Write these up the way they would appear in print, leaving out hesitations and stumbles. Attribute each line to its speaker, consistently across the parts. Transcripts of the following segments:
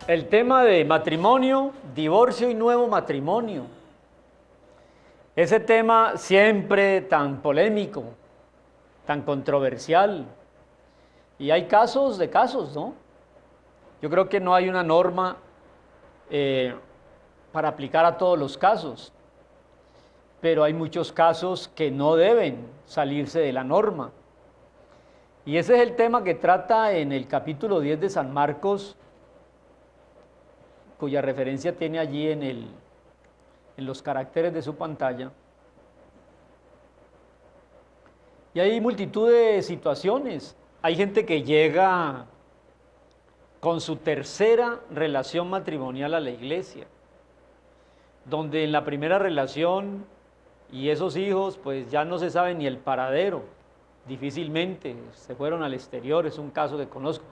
Speaker 1: El tema de matrimonio, divorcio y nuevo matrimonio. Ese tema siempre tan polémico, tan controversial. Y hay casos de casos, ¿no? Yo creo que no hay una norma para aplicar a todos los casos, pero hay muchos casos que no deben salirse de la norma. Y ese es el tema que trata en el capítulo 10 de San Marcos, cuya referencia tiene allí en los caracteres de su pantalla. Y hay multitud de situaciones. Hay gente que llega con su tercera relación matrimonial a la iglesia, donde en la primera relación y esos hijos pues ya no se sabe ni el paradero, difícilmente se fueron al exterior, es un caso que conozco.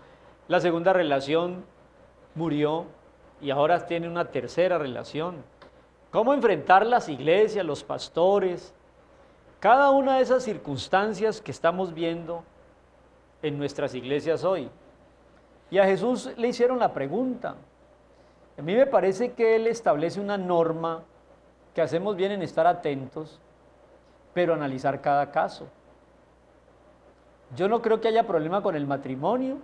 Speaker 1: La segunda relación murió y ahora tiene una tercera relación. ¿Cómo enfrentar las iglesias, los pastores? Cada una de esas circunstancias que estamos viendo en nuestras iglesias hoy. Y a Jesús le hicieron la pregunta. A mí me parece que Él establece una norma que hacemos bien en estar atentos, pero analizar cada caso. Yo no creo que haya problema con el matrimonio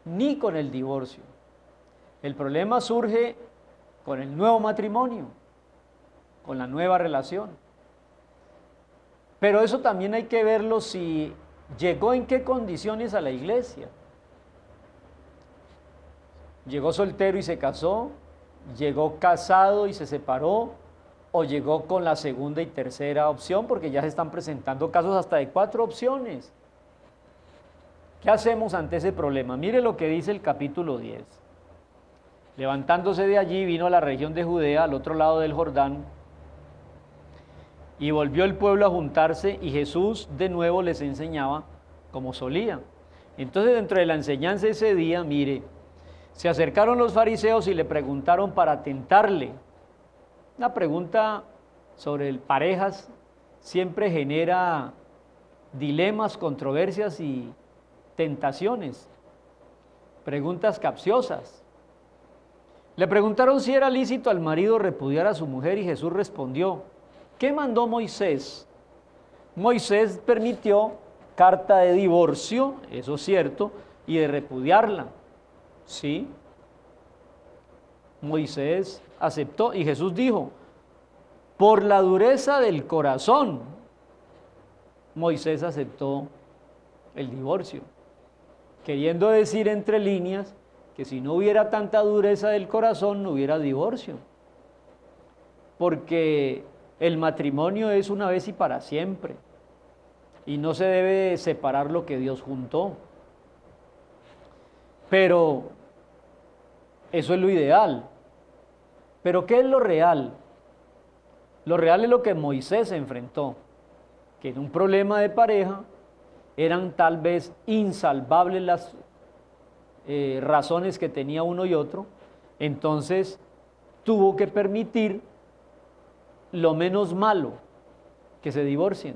Speaker 1: ni con el divorcio. El problema surge con el nuevo matrimonio, con la nueva relación. Pero eso también hay que verlo si llegó en qué condiciones a la iglesia. ¿Llegó soltero y se casó? ¿Llegó casado y se separó? ¿O llegó con la segunda y tercera opción? Porque ya se están presentando casos hasta de 4 opciones. ¿Qué hacemos ante ese problema? Mire lo que dice el capítulo 10. Levantándose de allí, vino a la región de Judea, al otro lado del Jordán, y volvió el pueblo a juntarse, y Jesús de nuevo les enseñaba como solía. Entonces, dentro de la enseñanza ese día, mire, se acercaron los fariseos y le preguntaron para tentarle. Una pregunta sobre parejas siempre genera dilemas, controversias y tentaciones. Preguntas capciosas. Le preguntaron si era lícito al marido repudiar a su mujer y Jesús respondió: ¿qué mandó Moisés? Moisés permitió carta de divorcio, eso es cierto, y de repudiarla. Sí, Moisés aceptó y Jesús dijo: por la dureza del corazón, Moisés aceptó el divorcio, queriendo decir entre líneas que si no hubiera tanta dureza del corazón no hubiera divorcio, porque el matrimonio es una vez y para siempre, y no se debe separar lo que Dios juntó. Pero eso es lo ideal. Pero ¿qué es lo real? Lo real es lo que Moisés enfrentó, que en un problema de pareja eran tal vez insalvables las razones que tenía uno y otro, entonces tuvo que permitir lo menos malo, que se divorcien.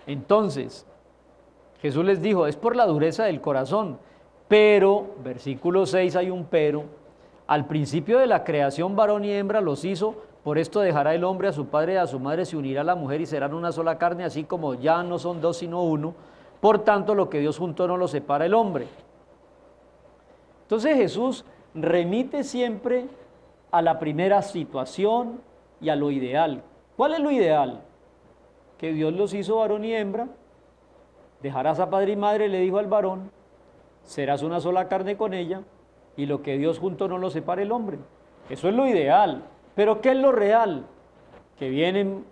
Speaker 1: Entonces Jesús les dijo: es por la dureza del corazón, pero, versículo 6 hay un pero, al principio de la creación varón y hembra los hizo, por esto dejará el hombre a su padre y a su madre, se unirá a la mujer y serán una sola carne, así como ya no son dos sino uno, por tanto lo que Dios juntó no lo separa el hombre. Entonces Jesús remite siempre a la primera situación y a lo ideal. ¿Cuál es lo ideal? Que Dios los hizo varón y hembra, dejarás a padre y madre, le dijo al varón, serás una sola carne con ella, y lo que Dios juntó no lo separa el hombre. Eso es lo ideal. Pero ¿qué es lo real? Que vienen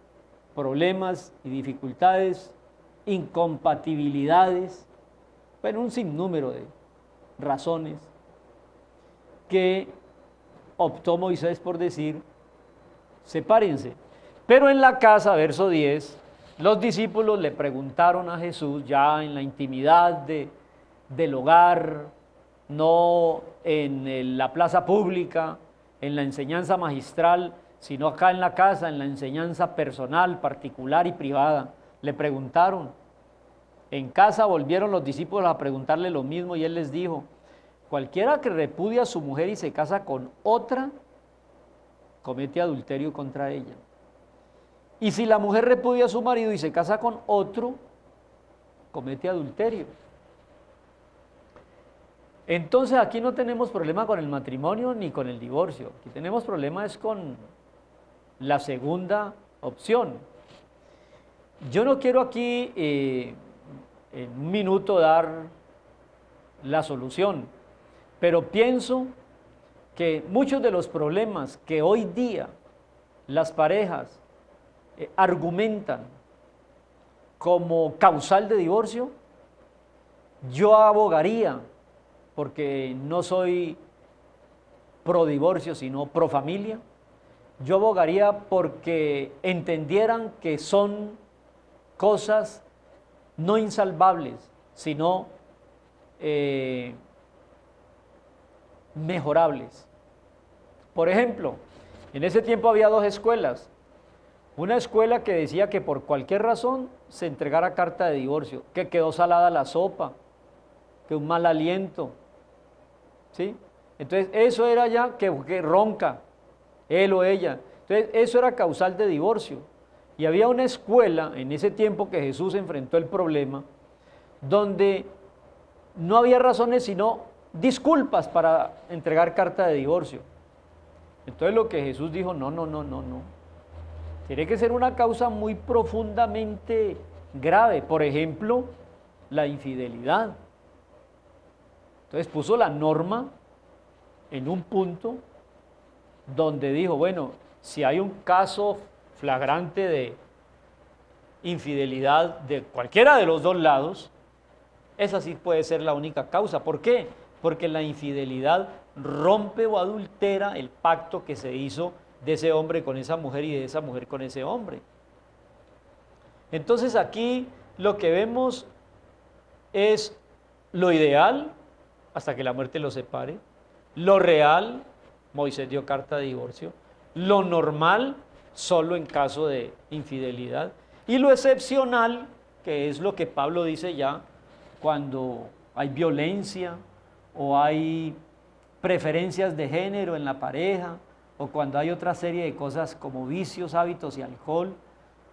Speaker 1: problemas y dificultades, incompatibilidades, bueno, un sinnúmero de razones que optó Moisés por decir: sepárense. Pero en la casa, verso 10, los discípulos le preguntaron a Jesús, ya en la intimidad del hogar, no en la plaza pública, en la enseñanza magistral, sino acá en la casa, en la enseñanza personal, particular y privada. Le preguntaron. En casa volvieron los discípulos a preguntarle lo mismo y él les dijo: cualquiera que repudia a su mujer y se casa con otra, comete adulterio contra ella. Y si la mujer repudia a su marido y se casa con otro, comete adulterio. Entonces aquí no tenemos problema con el matrimonio ni con el divorcio. Aquí tenemos problema es con la segunda opción. Yo no quiero aquí en un minuto dar la solución, pero pienso que muchos de los problemas que hoy día las parejas argumentan como causal de divorcio, yo abogaría, porque no soy pro divorcio, sino pro familia, yo abogaría porque entendieran que son cosas no insalvables, sino mejorables. Por ejemplo, en ese tiempo había dos escuelas. Una escuela que decía que por cualquier razón se entregara carta de divorcio, que quedó salada la sopa, que un mal aliento, ¿sí? Entonces eso era ya que ronca, él o ella. Entonces eso era causal de divorcio. Y había una escuela en ese tiempo que Jesús enfrentó el problema, donde no había razones sino disculpas para entregar carta de divorcio. Entonces lo que Jesús dijo, no. Tiene que ser una causa muy profundamente grave. Por ejemplo, la infidelidad. Entonces puso la norma en un punto donde dijo, bueno, si hay un caso flagrante de infidelidad de cualquiera de los dos lados, esa sí puede ser la única causa. ¿Por qué? Porque la infidelidad rompe o adultera el pacto que se hizo de ese hombre con esa mujer y de esa mujer con ese hombre. Entonces aquí lo que vemos es lo ideal hasta que la muerte los separe, lo real, Moisés dio carta de divorcio, lo normal, solo en caso de infidelidad, y lo excepcional, que es lo que Pablo dice ya cuando hay violencia o hay preferencias de género en la pareja, o cuando hay otra serie de cosas como vicios, hábitos y alcohol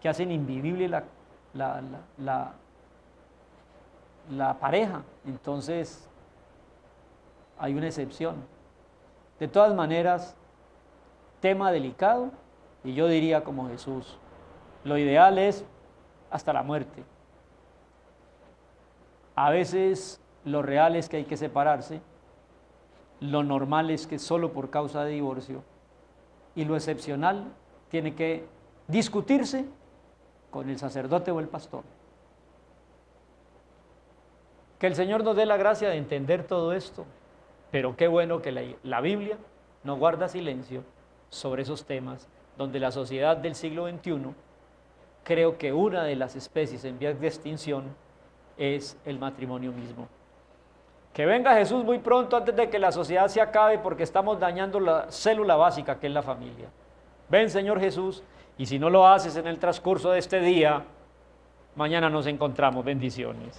Speaker 1: que hacen invivible la pareja. Entonces hay una excepción. De todas maneras, tema delicado, y yo diría como Jesús, lo ideal es hasta la muerte. A veces lo real es que hay que separarse, lo normal es que solo por causa de divorcio, y lo excepcional tiene que discutirse con el sacerdote o el pastor. Que el Señor nos dé la gracia de entender todo esto, pero qué bueno que la Biblia no guarda silencio sobre esos temas, donde la sociedad del siglo XXI, creo que una de las especies en vías de extinción es el matrimonio mismo. Que venga Jesús muy pronto antes de que la sociedad se acabe, porque estamos dañando la célula básica que es la familia. Ven, Señor Jesús, y si no lo haces en el transcurso de este día, mañana nos encontramos. Bendiciones.